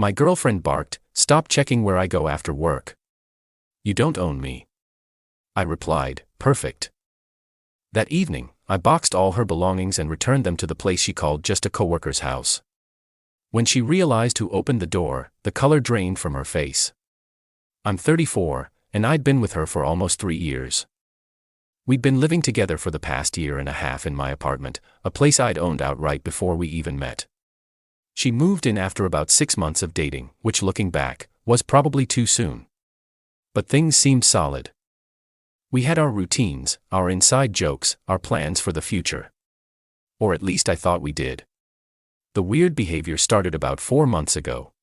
My girlfriend barked, "Stop checking where I go after work. You don't own me." I replied, "Perfect." That evening, I boxed all her belongings and returned them to the place she called just a coworker's house. When she realized who opened the door, the color drained from her face. I'm 34, and I'd been with her for almost 3 years. We'd been living together for the past year and a half in my apartment, a place I'd owned outright before we even met. She moved in after about 6 months of dating, which looking back, was probably too soon. But things seemed solid. We had our routines, our inside jokes, our plans for the future. Or at least I thought we did. The weird behavior started about 4 months ago.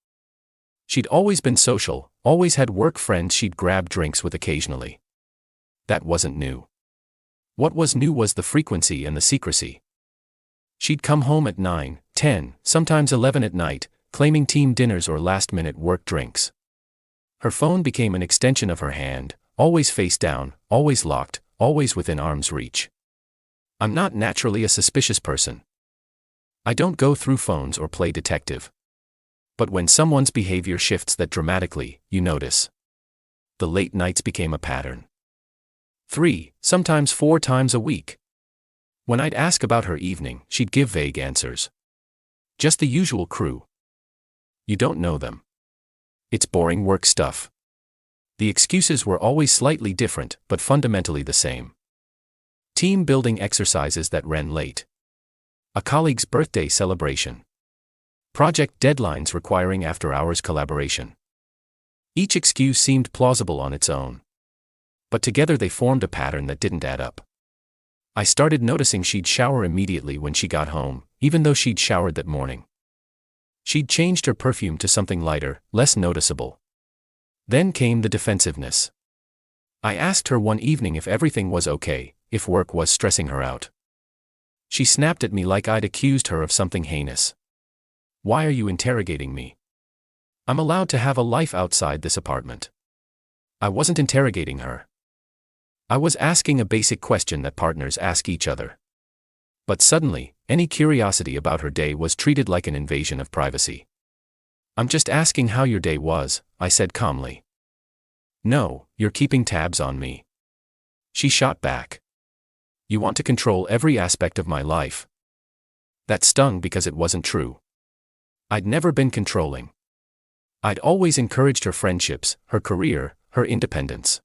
She'd always been social, always had work friends she'd grab drinks with occasionally. That wasn't new. What was new was the frequency and the secrecy. She'd come home at 9, 10, sometimes 11 at night, claiming team dinners or last-minute work drinks. Her phone became an extension of her hand, always face down, always locked, always within arm's reach. I'm not naturally a suspicious person. I don't go through phones or play detective. But when someone's behavior shifts that dramatically, you notice. The late nights became a pattern. 3, sometimes 4 times a week. When I'd ask about her evening, she'd give vague answers. Just the usual crew. You don't know them. It's boring work stuff. The excuses were always slightly different, but fundamentally the same. Team building exercises that ran late. A colleague's birthday celebration. Project deadlines requiring after-hours collaboration. Each excuse seemed plausible on its own. But together they formed a pattern that didn't add up. I started noticing she'd shower immediately when she got home, even though she'd showered that morning. She'd changed her perfume to something lighter, less noticeable. Then came the defensiveness. I asked her one evening if everything was okay, if work was stressing her out. She snapped at me like I'd accused her of something heinous. "Why are you interrogating me? I'm allowed to have a life outside this apartment." I wasn't interrogating her. I was asking a basic question that partners ask each other. But suddenly, any curiosity about her day was treated like an invasion of privacy. "I'm just asking how your day was," I said calmly. "No, you're keeping tabs on me." She shot back. "You want to control every aspect of my life." That stung because it wasn't true. I'd never been controlling. I'd always encouraged her friendships, her career, her independence.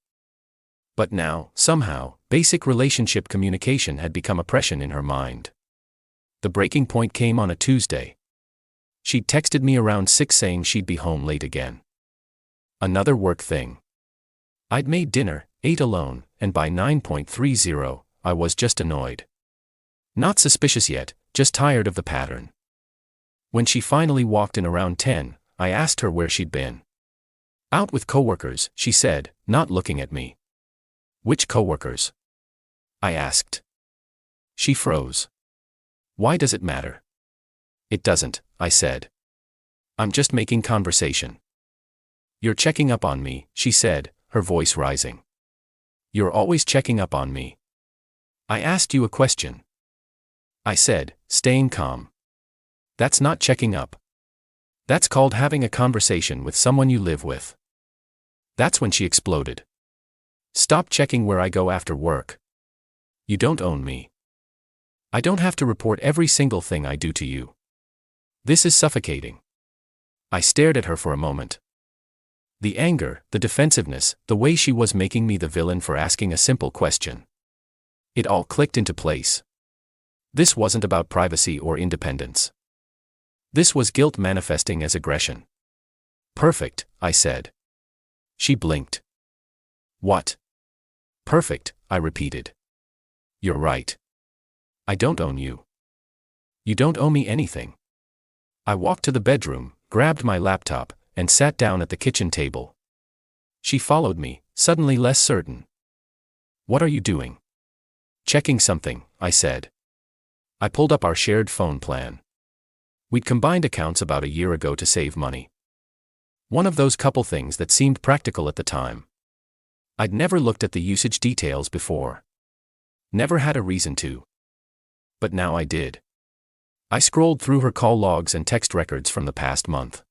But now, somehow, basic relationship communication had become oppression in her mind. The breaking point came on a Tuesday. She'd texted me around 6 saying she'd be home late again. Another work thing. I'd made dinner, ate alone, and by 9:30, I was just annoyed. Not suspicious yet, just tired of the pattern. When she finally walked in around 10, I asked her where she'd been. "Out with coworkers," she said, not looking at me. "Which coworkers?" I asked. She froze. "Why does it matter?" "It doesn't," I said. "I'm just making conversation." "You're checking up on me," she said, her voice rising. "You're always checking up on me." "I asked you a question," I said, staying calm. "That's not checking up. That's called having a conversation with someone you live with." That's when she exploded. "Stop checking where I go after work. You don't own me. I don't have to report every single thing I do to you. This is suffocating." I stared at her for a moment. The anger, the defensiveness, the way she was making me the villain for asking a simple question. It all clicked into place. This wasn't about privacy or independence. This was guilt manifesting as aggression. "Perfect," I said. She blinked. "What?" "Perfect," I repeated. "You're right. I don't own you. You don't owe me anything." I walked to the bedroom, grabbed my laptop, and sat down at the kitchen table. She followed me, suddenly less certain. "What are you doing?" "Checking something," I said. I pulled up our shared phone plan. We'd combined accounts about a year ago to save money. One of those couple things that seemed practical at the time. I'd never looked at the usage details before. Never had a reason to. But now I did. I scrolled through her call logs and text records from the past month.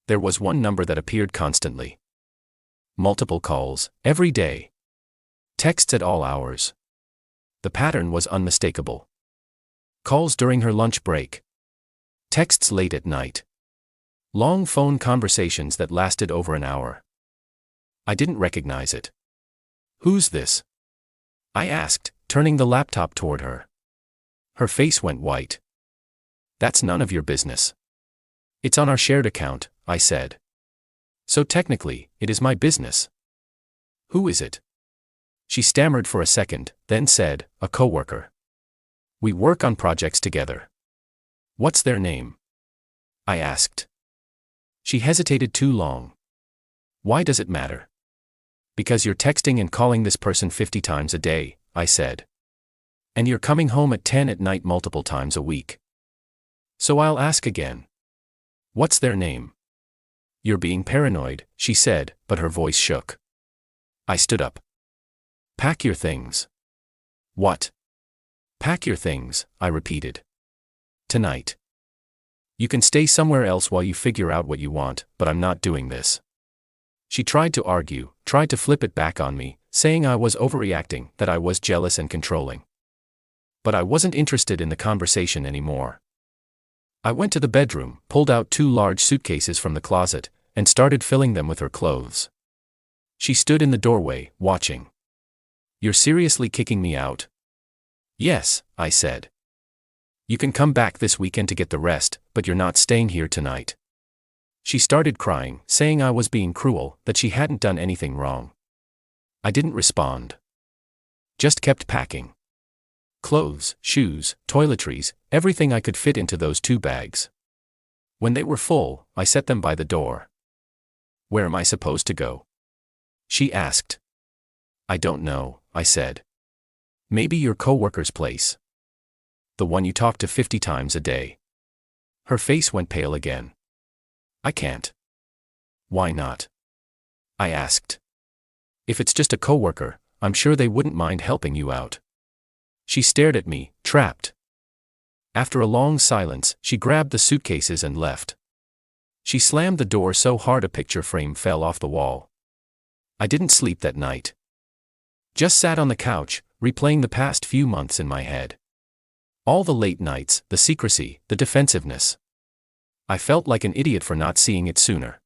There was one number that appeared constantly. Multiple calls, every day. Texts at all hours. The pattern was unmistakable. Calls during her lunch break. Texts late at night. Long phone conversations that lasted over an hour. I didn't recognize it. "Who's this?" I asked, turning the laptop toward her. Her face went white. "That's none of your business." "It's on our shared account," I said. "So technically, it is my business." "Who is it?" She stammered for a second, then said, "A coworker. We work on projects together." "What's their name?" I asked. She hesitated too long. "Why does it matter?" "Because you're texting and calling this person 50 times a day," I said. "And you're coming home at 10 at night multiple times a week. So I'll ask again. What's their name?" "You're being paranoid," she said, but her voice shook. I stood up. "Pack your things." "What?" "Pack your things," I repeated. "Tonight. You can stay somewhere else while you figure out what you want, but I'm not doing this." She tried to argue, tried to flip it back on me, saying I was overreacting, that I was jealous and controlling. But I wasn't interested in the conversation anymore. I went to the bedroom, pulled out 2 large suitcases from the closet, and started filling them with her clothes. She stood in the doorway, watching. "You're seriously kicking me out?" "Yes," I said. "You can come back this weekend to get the rest, but you're not staying here tonight." She started crying, saying I was being cruel, that she hadn't done anything wrong. I didn't respond. Just kept packing. Clothes, shoes, toiletries, everything I could fit into those 2 bags. When they were full, I set them by the door. "Where am I supposed to go?" she asked. "I don't know," I said. "Maybe your coworker's place. The one you talk to 50 times a day." Her face went pale again. "I can't." "Why not?" I asked. "If it's just a coworker, I'm sure they wouldn't mind helping you out." She stared at me, trapped. After a long silence, she grabbed the suitcases and left. She slammed the door so hard a picture frame fell off the wall. I didn't sleep that night. Just sat on the couch, replaying the past few months in my head. All the late nights, the secrecy, the defensiveness. I felt like an idiot for not seeing it sooner.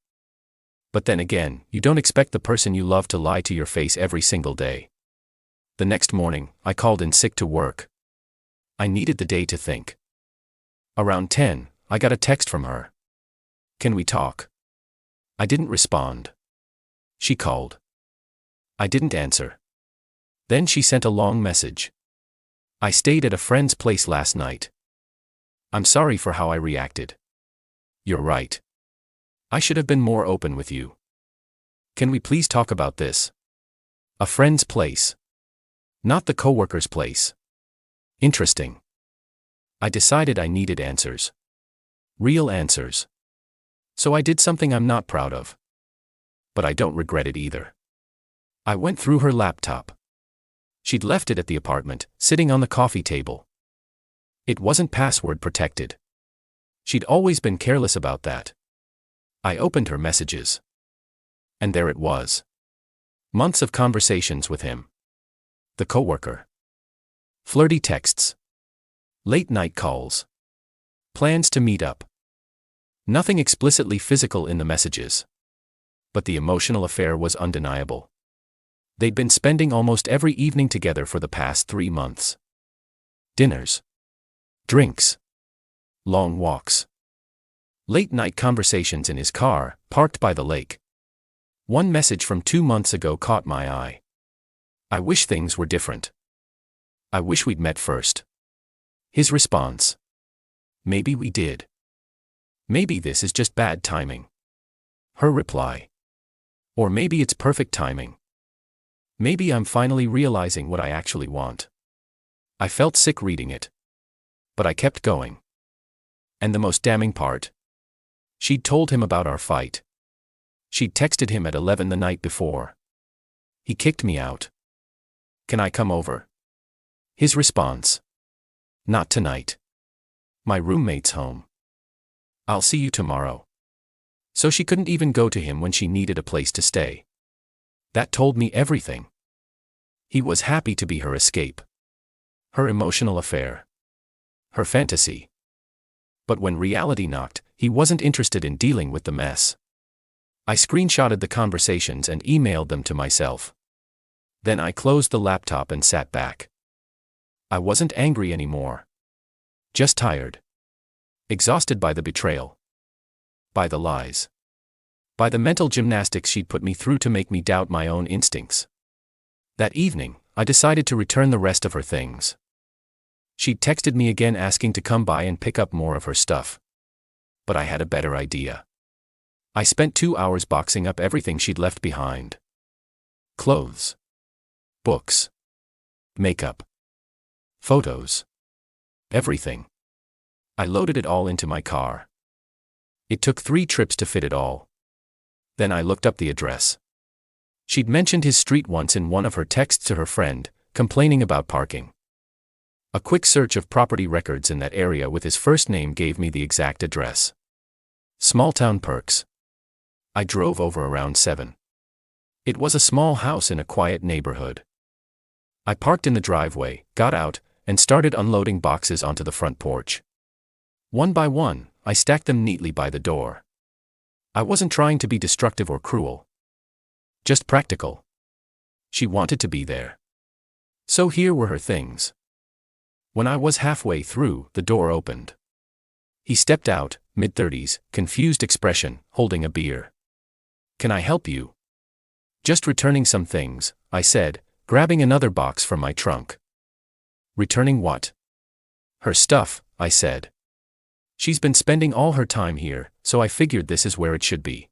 But then again, you don't expect the person you love to lie to your face every single day. The next morning, I called in sick to work. I needed the day to think. Around 10, I got a text from her. "Can we talk?" I didn't respond. She called. I didn't answer. Then she sent a long message. "I stayed at a friend's place last night. I'm sorry for how I reacted. You're right. I should have been more open with you. Can we please talk about this?" A friend's place. Not the coworker's place. Interesting. I decided I needed answers. Real answers. So I did something I'm not proud of. But I don't regret it either. I went through her laptop. She'd left it at the apartment, sitting on the coffee table. It wasn't password protected. She'd always been careless about that. I opened her messages. And there it was. Months of conversations with him. The coworker. Flirty texts. Late night calls. Plans to meet up. Nothing explicitly physical in the messages. But the emotional affair was undeniable. They'd been spending almost every evening together for the past 3 months. Dinners. Drinks. Long walks. Late night conversations in his car, parked by the lake. One message from 2 months ago caught my eye. "I wish things were different. I wish we'd met first." His response. "Maybe we did. Maybe this is just bad timing." Her reply. "Or maybe it's perfect timing. Maybe I'm finally realizing what I actually want." I felt sick reading it. But I kept going. And the most damning part? She'd told him about our fight. She'd texted him at 11 the night before. He kicked me out. "Can I come over?" His response. "Not tonight. My roommate's home. I'll see you tomorrow." So she couldn't even go to him when she needed a place to stay. That told me everything. He was happy to be her escape. Her emotional affair. Her fantasy. But when reality knocked, he wasn't interested in dealing with the mess. I screenshotted the conversations and emailed them to myself. Then I closed the laptop and sat back. I wasn't angry anymore. Just tired. Exhausted by the betrayal. By the lies. By the mental gymnastics she'd put me through to make me doubt my own instincts. That evening, I decided to return the rest of her things. She'd texted me again asking to come by and pick up more of her stuff. But I had a better idea. I spent 2 hours boxing up everything she'd left behind. Clothes. Books. Makeup. Photos. Everything. I loaded it all into my car. It took 3 trips to fit it all. Then I looked up the address. She'd mentioned his street once in one of her texts to her friend, complaining about parking. A quick search of property records in that area with his first name gave me the exact address. Small-town perks. I drove over around 7. It was a small house in a quiet neighborhood. I parked in the driveway, got out, and started unloading boxes onto the front porch. One by one, I stacked them neatly by the door. I wasn't trying to be destructive or cruel. Just practical. She wanted to be there. So here were her things. When I was halfway through, the door opened. He stepped out, mid-30s, confused expression, holding a beer. "Can I help you?" "Just returning some things," I said, grabbing another box from my trunk. "Returning what?" "Her stuff," I said. "She's been spending all her time here, so I figured this is where it should be."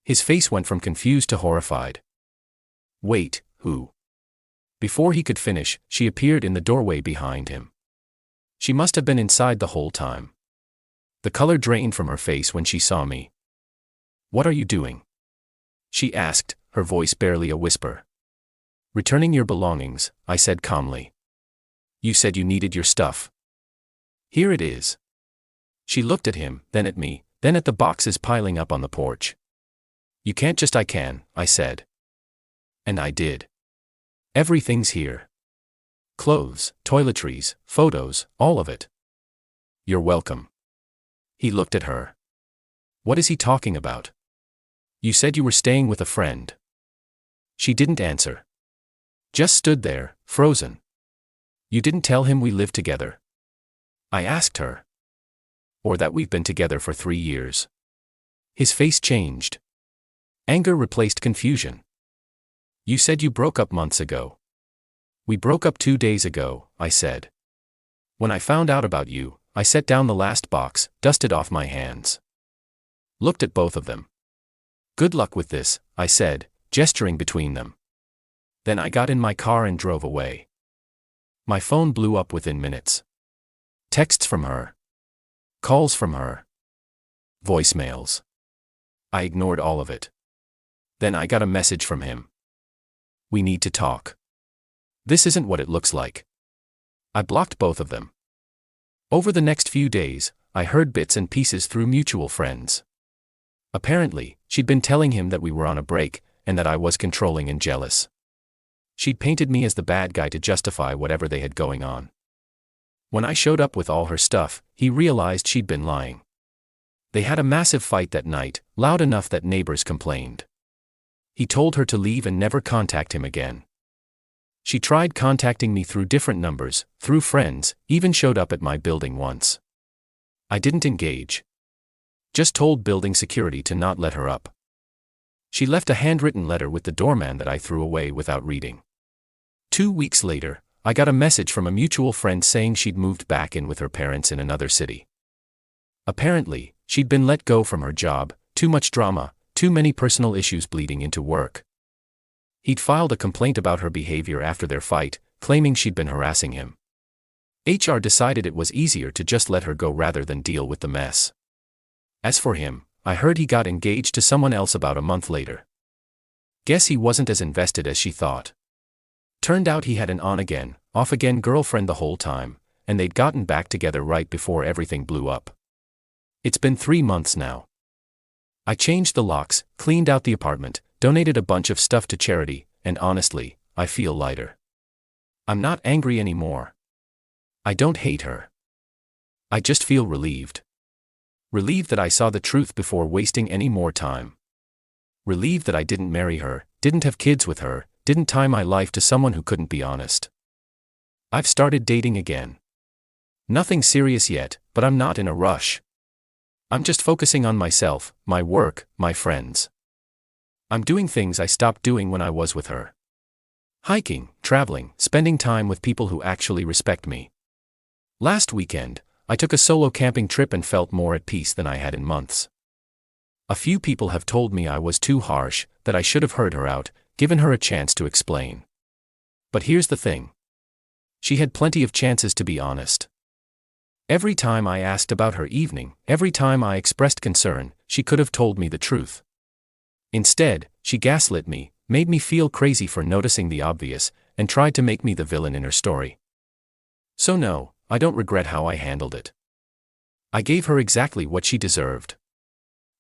His face went from confused to horrified. "Wait, who?" Before he could finish, she appeared in the doorway behind him. She must have been inside the whole time. The color drained from her face when she saw me. "What are you doing?" she asked, her voice barely a whisper. "Returning your belongings," I said calmly. "You said you needed your stuff. Here it is." She looked at him, then at me, then at the boxes piling up on the porch. "You can't just I can," I said. And I did. "Everything's here. Clothes, toiletries, photos, all of it." "You're welcome." He looked at her. "What is he talking about? You said you were staying with a friend." She didn't answer. Just stood there, frozen. "You didn't tell him we live together?" I asked her. "Or that we've been together for 3 years?" His face changed. Anger replaced confusion. "You said you broke up months ago." "We broke up 2 days ago," I said. "When I found out about you, I set down the last box, dusted off my hands. Looked at both of them. Good luck with this," I said, gesturing between them. Then I got in my car and drove away. My phone blew up within minutes. Texts from her. Calls from her. Voicemails. I ignored all of it. Then I got a message from him. "We need to talk. This isn't what it looks like." I blocked both of them. Over the next few days, I heard bits and pieces through mutual friends. Apparently, she'd been telling him that we were on a break, and that I was controlling and jealous. She'd painted me as the bad guy to justify whatever they had going on. When I showed up with all her stuff, he realized she'd been lying. They had a massive fight that night, loud enough that neighbors complained. He told her to leave and never contact him again. She tried contacting me through different numbers, through friends, even showed up at my building once. I didn't engage. Just told building security to not let her up. She left a handwritten letter with the doorman that I threw away without reading. 2 weeks later, I got a message from a mutual friend saying she'd moved back in with her parents in another city. Apparently, she'd been let go from her job, too much drama, too many personal issues bleeding into work. He'd filed a complaint about her behavior after their fight, claiming she'd been harassing him. HR decided it was easier to just let her go rather than deal with the mess. As for him, I heard he got engaged to someone else about a month later. Guess he wasn't as invested as she thought. Turned out he had an on-again, off-again girlfriend the whole time, and they'd gotten back together right before everything blew up. It's been 3 months now. I changed the locks, cleaned out the apartment, donated a bunch of stuff to charity, and honestly, I feel lighter. I'm not angry anymore. I don't hate her. I just feel relieved. Relieved that I saw the truth before wasting any more time. Relieved that I didn't marry her, didn't have kids with her, didn't tie my life to someone who couldn't be honest. I've started dating again. Nothing serious yet, but I'm not in a rush. I'm just focusing on myself, my work, my friends. I'm doing things I stopped doing when I was with her. Hiking, traveling, spending time with people who actually respect me. Last weekend, I took a solo camping trip and felt more at peace than I had in months. A few people have told me I was too harsh, that I should have heard her out, given her a chance to explain. But here's the thing. She had plenty of chances to be honest. Every time I asked about her evening, every time I expressed concern, she could have told me the truth. Instead, she gaslit me, made me feel crazy for noticing the obvious, and tried to make me the villain in her story. So no, I don't regret how I handled it. I gave her exactly what she deserved.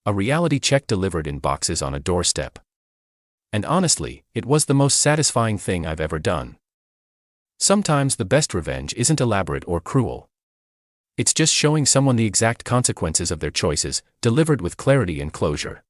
A reality check delivered in boxes on a doorstep. And honestly, it was the most satisfying thing I've ever done. Sometimes the best revenge isn't elaborate or cruel. It's just showing someone the exact consequences of their choices, delivered with clarity and closure.